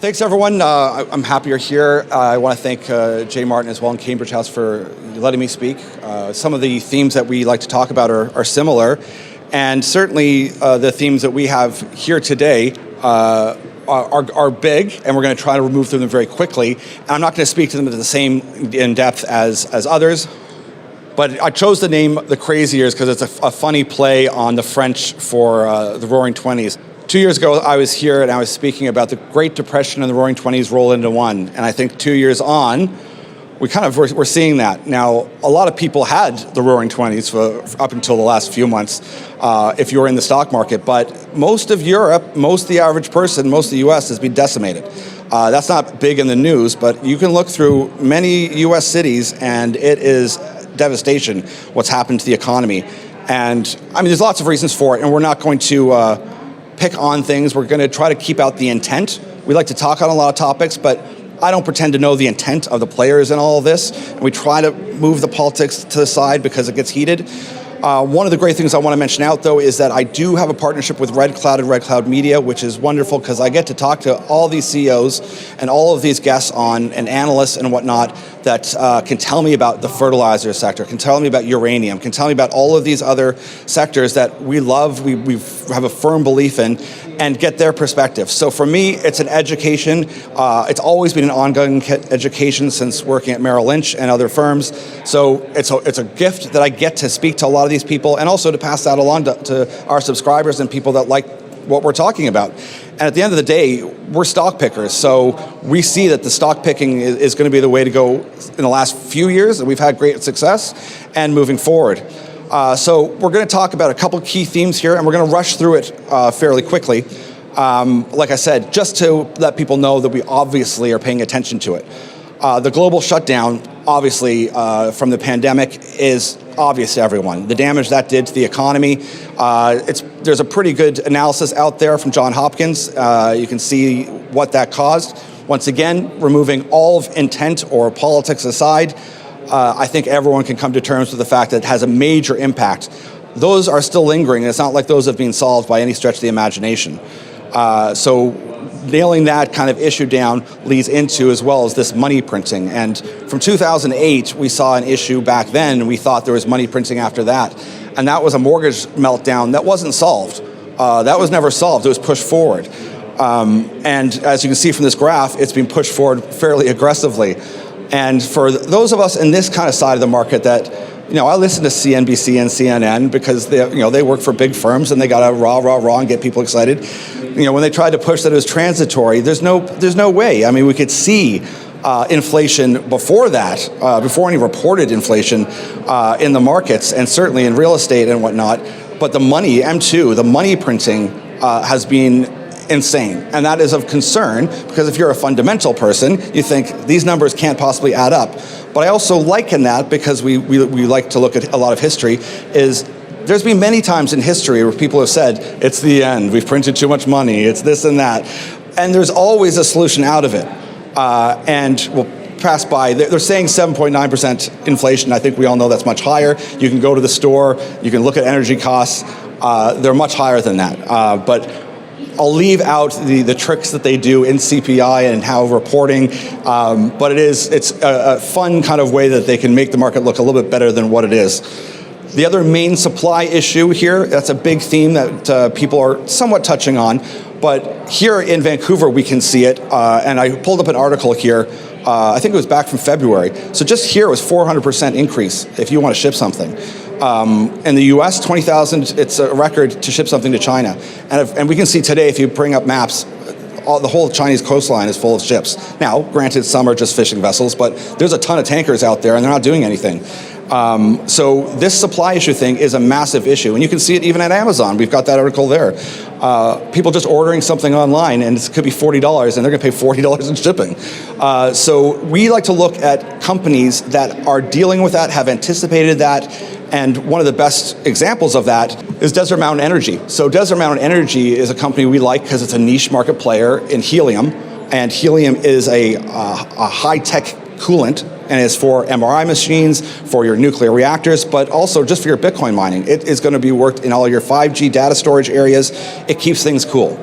Thanks, everyone. I'm happy you're here. I want to thank Jay Martin as well in Cambridge House for letting me speak. Some of the themes that we like to talk about are similar, and certainly the themes that we have here today are big, and we're going to try to move through them very quickly. And I'm not going to speak to them at the same in depth as others, but I chose the name The Crazy Years because it's a funny play on the French for the Roaring Twenties. 2 years ago, I was here and I was speaking about the Great Depression and the Roaring Twenties roll into one. And I think 2 years on, we're seeing that. Now, a lot of people had the Roaring Twenties up until the last few months, if you were in the stock market. But most of Europe, most of the average person, most of the US has been decimated. That's not big in the news, but you can look through many US cities and it is devastation what's happened to the economy. And I mean, there's lots of reasons for it, and we're not going to pick on things. We're going to try to keep out the intent. We like to talk on a lot of topics, but I don't pretend to know the intent of the players in all of this. And we try to move the politics to the side because it gets heated. One of the great things I want to mention out, though, is that I do have a partnership with Red Cloud and Red Cloud Media, which is wonderful because I get to talk to all these CEOs and all of these guests and analysts and whatnot that can tell me about the fertilizer sector, can tell me about uranium, can tell me about all of these other sectors that we love, we have a firm belief in, and get their perspective. So for me, it's an education. It's always been an ongoing education since working at Merrill Lynch and other firms. So it's a gift that I get to speak to a lot of these people and also to pass that along to our subscribers and people that like what we're talking about. And at the end of the day, we're stock pickers. So we see that the stock picking is going to be the way to go in the last few years, and we've had great success, and moving forward. So we're going to talk about a couple key themes here, and we're going to rush through it fairly quickly. Like I said, just to let people know that we obviously are paying attention to it. The global shutdown, obviously, from the pandemic is obvious to everyone. The damage that did to the economy, there's a pretty good analysis out there from Johns Hopkins. You can see what that caused. Once again, removing all of intent or politics aside, I think everyone can come to terms with the fact that it has a major impact. Those are still lingering. It's not like those have been solved by any stretch of the imagination. So nailing that kind of issue down leads into as well as this money printing. And from 2008, we saw an issue back then, and we thought there was money printing after that. And that was a mortgage meltdown that wasn't solved. That was never solved. It was pushed forward. And as you can see from this graph, it's been pushed forward fairly aggressively. And for those of us in this kind of side of the market that, I listen to CNBC and CNN because they work for big firms and they got to rah and get people excited. When they tried to push that it was transitory, there's no way. I mean, we could see inflation before that, before any reported inflation in the markets and certainly in real estate and whatnot. But the money, M2, the money printing has been insane. And that is of concern because if you're a fundamental person, you think these numbers can't possibly add up. But I also liken that because we like to look at a lot of history is there's been many times in history where people have said, it's the end, we've printed too much money, it's this and that. And there's always a solution out of it. And we'll pass by, they're saying 7.9% inflation. I think we all know that's much higher. You can go to the store, you can look at energy costs. They're much higher than that. But I'll leave out the tricks that they do in CPI and how reporting, but it's a fun kind of way that they can make the market look a little bit better than what it is. The other main supply issue here, that's a big theme that people are somewhat touching on, but here in Vancouver we can see it, and I pulled up an article here, I think it was back from February. So just here it was 400% increase if you want to ship something. In the US, 20,000, it's a record to ship something to China. And we can see today, if you bring up maps, the whole Chinese coastline is full of ships. Now, granted, some are just fishing vessels, but there's a ton of tankers out there and they're not doing anything. So this supply issue thing is a massive issue. And you can see it even at Amazon. We've got that article there. People just ordering something online and it could be $40 and they're going to pay $40 in shipping. So we like to look at companies that are dealing with that, have anticipated that. And one of the best examples of that is Desert Mountain Energy. So Desert Mountain Energy is a company we like because it's a niche market player in helium. And helium is a high-tech coolant and is for MRI machines, for your nuclear reactors, but also just for your Bitcoin mining. It is going to be worked in all your 5G data storage areas. It keeps things cool.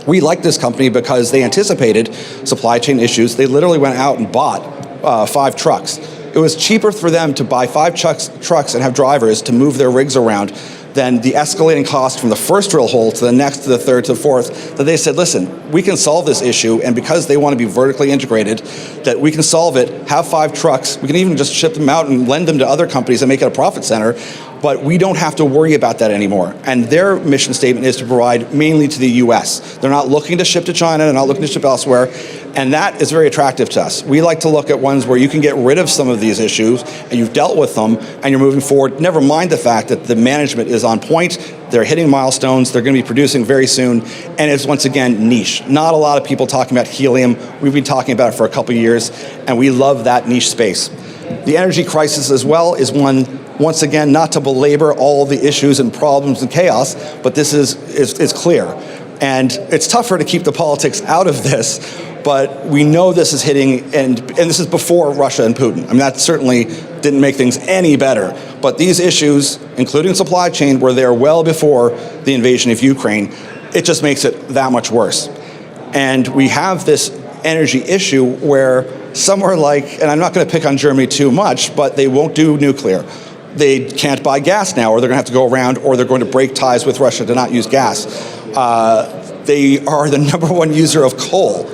We like this company because they anticipated supply chain issues. They literally went out and bought 5 trucks. It was cheaper for them to buy 5 trucks and have drivers to move their rigs around than the escalating cost from the first drill hole to the next, to the third, to the fourth, that they said, listen, we can solve this issue, and because they want to be vertically integrated, that we can solve it, have 5 trucks, we can even just ship them out and lend them to other companies and make it a profit center, but we don't have to worry about that anymore. And their mission statement is to provide mainly to the US. They're not looking to ship to China, they're not looking to ship elsewhere, and that is very attractive to us. We like to look at ones where you can get rid of some of these issues, and you've dealt with them, and you're moving forward, never mind the fact that the management is on point, they're hitting milestones, they're going to be producing very soon, and it's once again niche. Not a lot of people talking about helium. We've been talking about it for a couple of years, and we love that niche space. The energy crisis as well is one, once again, not to belabor all the issues and problems and chaos, but this is clear. And it's tougher to keep the politics out of this, but we know this is hitting, and this is before Russia and Putin. I mean, that certainly didn't make things any better. But these issues, including supply chain, were there well before the invasion of Ukraine. It just makes it that much worse. And we have this energy issue where somewhere like, and I'm not going to pick on Germany too much, but they won't do nuclear. They can't buy gas now, or they're going to have to go around, or they're going to break ties with Russia to not use gas. They are the #1 user of coal,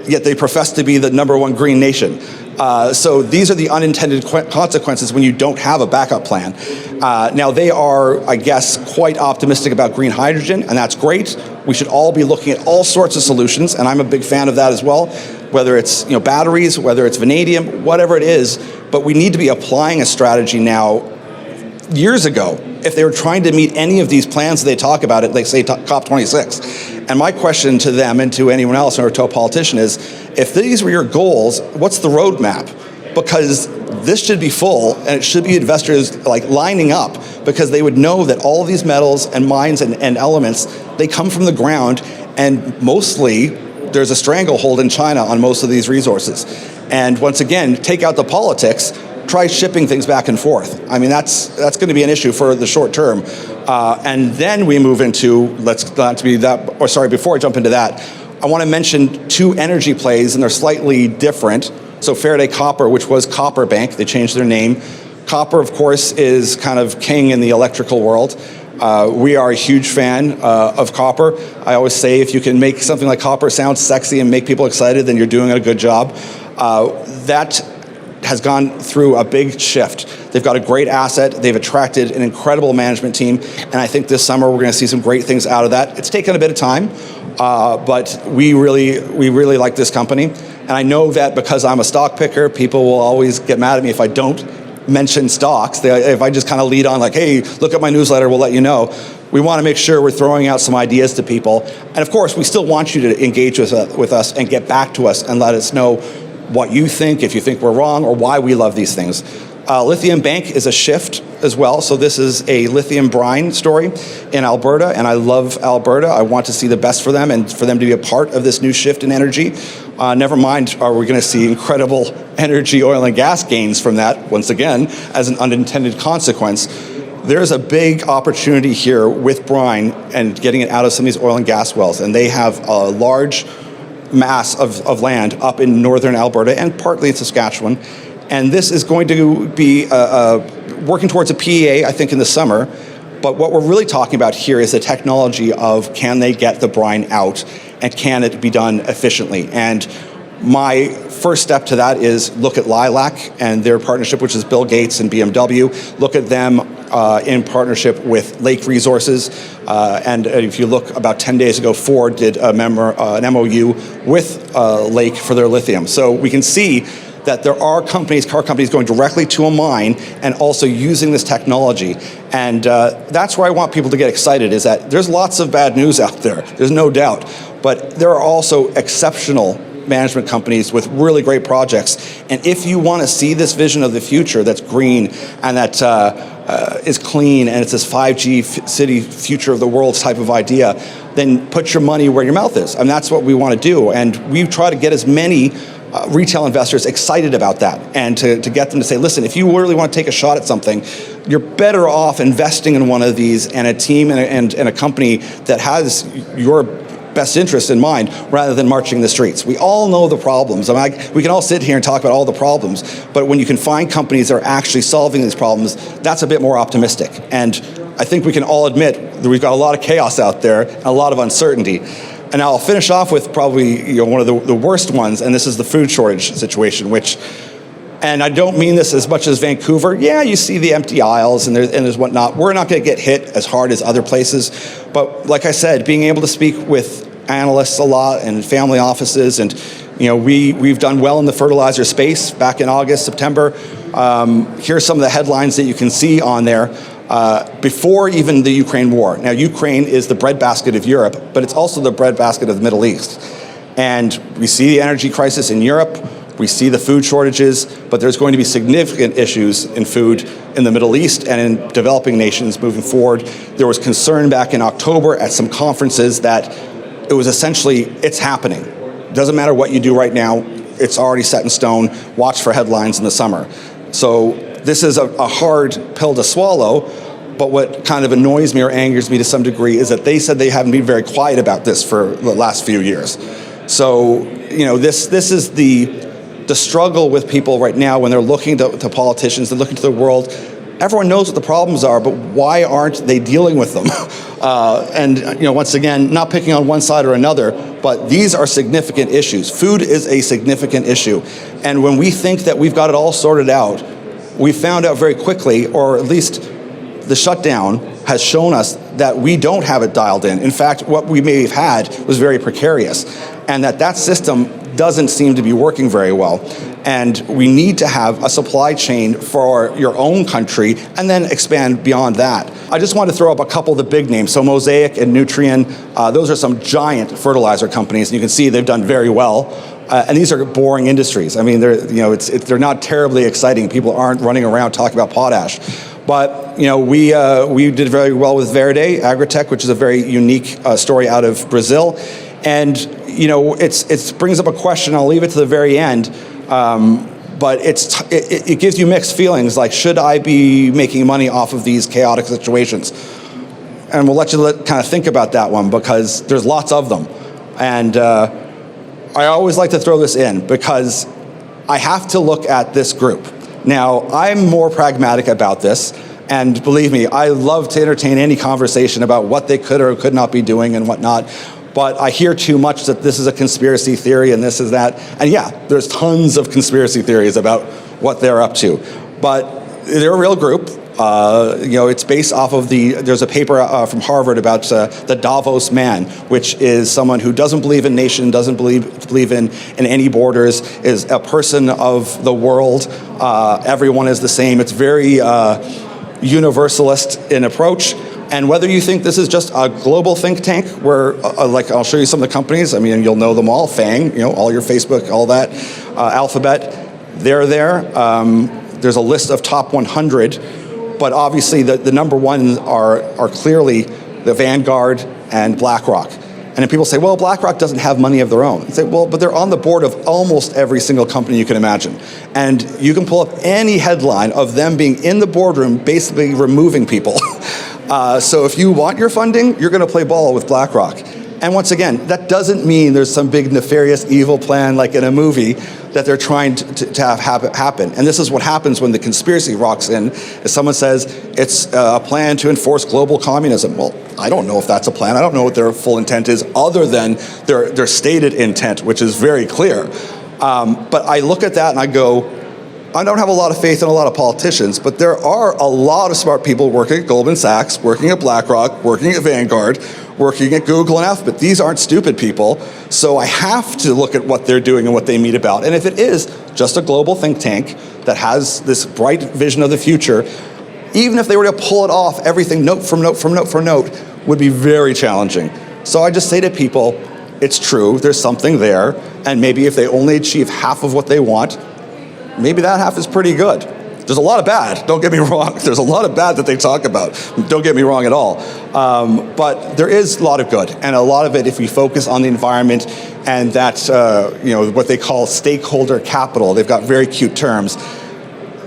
yet they profess to be the #1 green nation. So these are the unintended consequences when you don't have a backup plan. Now they are, I guess, quite optimistic about green hydrogen, and that's great. We should all be looking at all sorts of solutions, and I'm a big fan of that as well, whether it's batteries, whether it's vanadium, whatever it is, but we need to be applying a strategy now. Years ago, if they were trying to meet any of these plans that they talk about at, like, say, COP26. And my question to them and to anyone else or to a politician is, if these were your goals, what's the roadmap? Because this should be full, and it should be investors lining up, because they would know that all of these metals and mines and elements, they come from the ground, and mostly there's a stranglehold in China on most of these resources. And once again, take out the politics, try shipping things back and forth. I mean, that's going to be an issue for the short term. And then we move into, before I jump into that, I want to mention 2 energy plays, and they're slightly different. So Faraday Copper, which was Copper Bank, they changed their name. Copper, of course, is kind of king in the electrical world. We are a huge fan of copper. I always say if you can make something like copper sound sexy and make people excited, then you're doing a good job. That has gone through a big shift. They've got a great asset. They've attracted an incredible management team, and I think this summer we're going to see some great things out of that. It's taken a bit of time, but we really like this company. And I know that because I'm a stock picker, people will always get mad at me if I don't mention stocks. If I just kind of lead on like, hey, look at my newsletter, we'll let you know. We want to make sure we're throwing out some ideas to people. And of course, we still want you to engage with us and get back to us and let us know what you think, if you think we're wrong, or why we love these things. Lithium Bank is a shift as well. So this is a lithium brine story in Alberta, and I love Alberta. I want to see the best for them and for them to be a part of this new shift in energy. Never mind, are we going to see incredible energy, oil, and gas gains from that, once again, as an unintended consequence. There's a big opportunity here with brine and getting it out of some of these oil and gas wells, and they have a large mass of land up in northern Alberta and partly in Saskatchewan. And this is going to be working towards a PEA, I think, in the summer. But what we're really talking about here is the technology of, can they get the brine out and can it be done efficiently? And my first step to that is look at Lilac and their partnership, which is Bill Gates and BMW. Look at them in partnership with Lake Resources. And if you look, about 10 days ago, Ford did an MOU with Lake for their lithium. So we can see that there are car companies going directly to a mine and also using this technology. And that's where I want people to get excited, is that there's lots of bad news out there, there's no doubt. But there are also exceptional management companies with really great projects. And if you want to see this vision of the future that's green and that is clean, and it's this 5G city future of the world type of idea, then put your money where your mouth is. And that's what we want to do. And we try to get as many retail investors excited about that, and to get them to say, listen, if you really want to take a shot at something, you're better off investing in one of these and a team and a company that has your best interest in mind rather than marching the streets. We all know the problems. We can all sit here and talk about all the problems, but when you can find companies that are actually solving these problems, that's a bit more optimistic. And I think we can all admit that we've got a lot of chaos out there and a lot of uncertainty. And I'll finish off with probably one of the worst ones, and this is the food shortage situation, which, and I don't mean this as much as Vancouver. Yeah, you see the empty aisles and there's whatnot. We're not going to get hit as hard as other places. But like I said, being able to speak with analysts a lot and family offices, and we've done well in the fertilizer space back in August, September. Here's some of the headlines that you can see on there before even the Ukraine war. Now, Ukraine is the breadbasket of Europe, but it's also the breadbasket of the Middle East. And we see the energy crisis in Europe. We see the food shortages, but there's going to be significant issues in food in the Middle East and in developing nations moving forward. There was concern back in October at some conferences that it was essentially, it's happening. Doesn't matter what you do right now, it's already set in stone. Watch for headlines in the summer. So this is a hard pill to swallow, but what kind of annoys me or angers me to some degree is that they said they haven't been very quiet about this for the last few years. So, this is the struggle with people right now when they're looking to politicians, they're looking to the world. Everyone knows what the problems are, but why aren't they dealing with them? Once again, not picking on one side or another, but these are significant issues. Food is a significant issue. And when we think that we've got it all sorted out, we found out very quickly, or at least the shutdown has shown us that we don't have it dialed in. In fact, what we may have had was very precarious, and that system doesn't seem to be working very well. And we need to have a supply chain for your own country and then expand beyond that. I just want to throw up a couple of the big names. So Mosaic and Nutrien, those are some giant fertilizer companies, and you can see they've done very well. And these are boring industries. I mean, they're not terribly exciting. People aren't running around talking about potash. But we did very well with Verde Agritech, which is a very unique story out of Brazil. And it brings up a question. I'll leave it to the very end, but it gives you mixed feelings. Like, should I be making money off of these chaotic situations? And we'll let you kind of think about that one, because there's lots of them. And I always like to throw this in because I have to look at this group. Now, I'm more pragmatic about this, and believe me, I love to entertain any conversation about what they could or could not be doing and whatnot. But I hear too much that this is a conspiracy theory and this is that. And yeah, there's tons of conspiracy theories about what they're up to. But they're a real group. It's based off of there's a paper from Harvard about the Davos man, which is someone who doesn't believe in nation, doesn't believe in any borders, is a person of the world. Everyone is the same. It's very universalist in approach. And whether you think this is just a global think tank where, I'll show you some of the companies. I mean, you'll know them all. FANG, all your Facebook, all that. Alphabet, they're there. There's a list of top 100, but obviously the number one are clearly the Vanguard and BlackRock. And then people say, well, BlackRock doesn't have money of their own. I say, well, but they're on the board of almost every single company you can imagine. And you can pull up any headline of them being in the boardroom, basically removing people. So if you want your funding, you're going to play ball with BlackRock. And once again, that doesn't mean there's some big nefarious evil plan like in a movie that they're trying to have happen. And this is what happens when the conspiracy rocks in. If someone says it's a plan to enforce global communism, well, I don't know if that's a plan. I don't know what their full intent is other than their stated intent, which is very clear. But I look at that and I go, I don't have a lot of faith in a lot of politicians, but there are a lot of smart people working at Goldman Sachs, working at BlackRock, working at Vanguard, working at Google and Alphabet. These aren't stupid people, so I have to look at what they're doing and what they meet about. And if it is just a global think tank that has this bright vision of the future, even if they were to pull it off, everything note for note for note for note would be very challenging. So I just say to people, it's true, there's something there, and maybe if they only achieve half of what they want, maybe that half is pretty good. There's a lot of bad, don't get me wrong. There's a lot of bad that they talk about, don't get me wrong at all. But there is a lot of good, and a lot of it if we focus on the environment and that, what they call stakeholder capital. They've got very cute terms.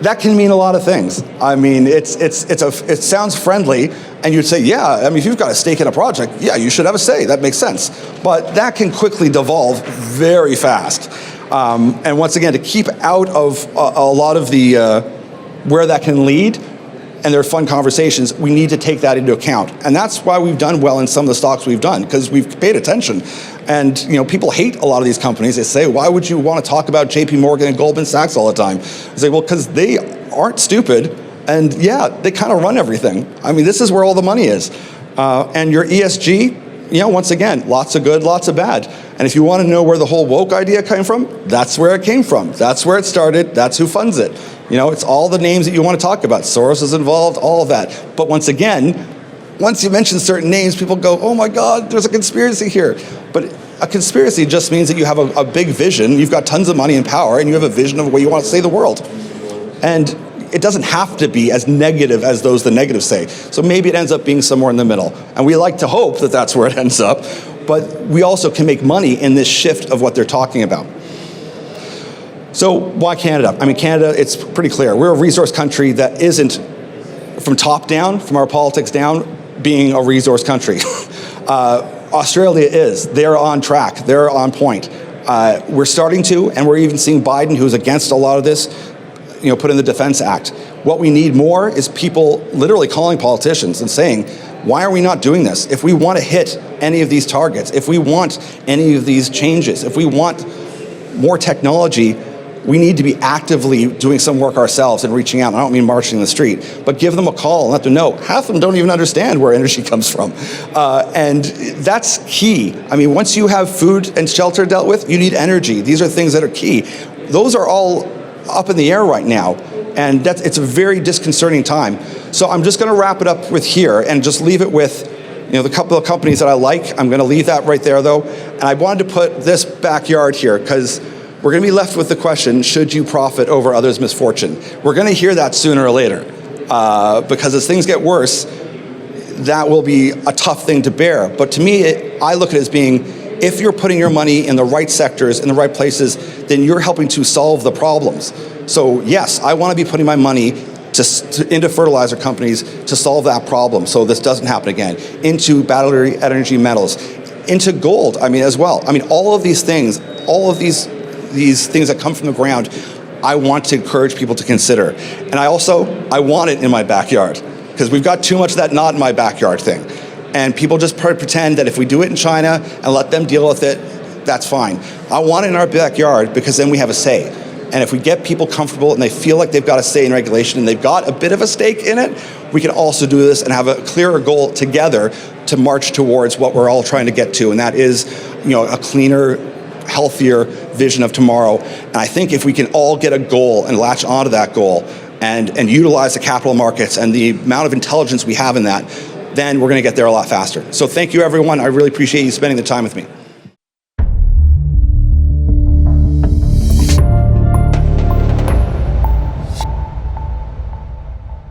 that can mean a lot of things. I mean, it sounds friendly, and you'd say, yeah, I mean, if you've got a stake in a project, yeah, you should have a say. That makes sense. But that can quickly devolve very fast. And once again, to keep out of a lot of the where that can lead, and they're fun conversations, we need to take that into account. And that's why we've done well in some of the stocks we've done, because we've paid attention. And people hate a lot of these companies. They say, why would you want to talk about JP Morgan and Goldman Sachs all the time? I say, well, because they aren't stupid, and yeah, they kind of run everything. I mean, this is where all the money is. And your ESG, once again, lots of good, lots of bad. And if you want to know where the whole woke idea came from, that's where it came from. That's where it started. That's who funds it. It's all the names that you want to talk about. Soros is involved, all of that. But once again, once you mention certain names, people go, oh my God, there's a conspiracy here. But a conspiracy just means that you have a big vision, you've got tons of money and power, and you have a vision of the way you want to save the world. And it doesn't have to be as negative as those the negatives say. So maybe it ends up being somewhere in the middle. And we like to hope that that's where it ends up. But we also can make money in this shift of what they're talking about. So why Canada? I mean, Canada, it's pretty clear. We're a resource country that isn't, from top down, from our politics down, being a resource country. Australia is. They're on track. They're on point. We're starting to, and we're even seeing Biden, who's against a lot of this, put in the Defense Act. What we need more is people literally calling politicians and saying, why are we not doing this? If we want to hit any of these targets, if we want any of these changes, if we want more technology, we need to be actively doing some work ourselves and reaching out. I don't mean marching in the street, but give them a call and let them know. Half of them don't even understand where energy comes from. And that's key. I mean, once you have food and shelter dealt with, you need energy. These are things that are key. Those are all up in the air right now. And it's a very disconcerting time. So I'm just gonna wrap it up with here and just leave it with the couple of companies that I like. I'm gonna leave that right there though. And I wanted to put this backyard here because we're going to be left with the question, should you profit over others' misfortune? We're going to hear that sooner or later, because as things get worse, that will be a tough thing to bear. But to me, I look at it as being, if you're putting your money in the right sectors, in the right places, then you're helping to solve the problems. So yes, I want to be putting my money into fertilizer companies to solve that problem so this doesn't happen again, into battery energy metals, into gold, as well. All of these things, all of these things that come from the ground, I want to encourage people to consider. And I want it in my backyard, because we've got too much of that not in my backyard thing. And people just pretend that if we do it in China and let them deal with it, that's fine. I want it in our backyard because then we have a say. And if we get people comfortable and they feel like they've got a say in regulation and they've got a bit of a stake in it, we can also do this and have a clearer goal together to march towards what we're all trying to get to. And that is, a cleaner, healthier vision of tomorrow. And I think if we can all get a goal and latch onto that goal and utilize the capital markets and the amount of intelligence we have in that, then we're going to get there a lot faster. So thank you, everyone. I really appreciate you spending the time with me.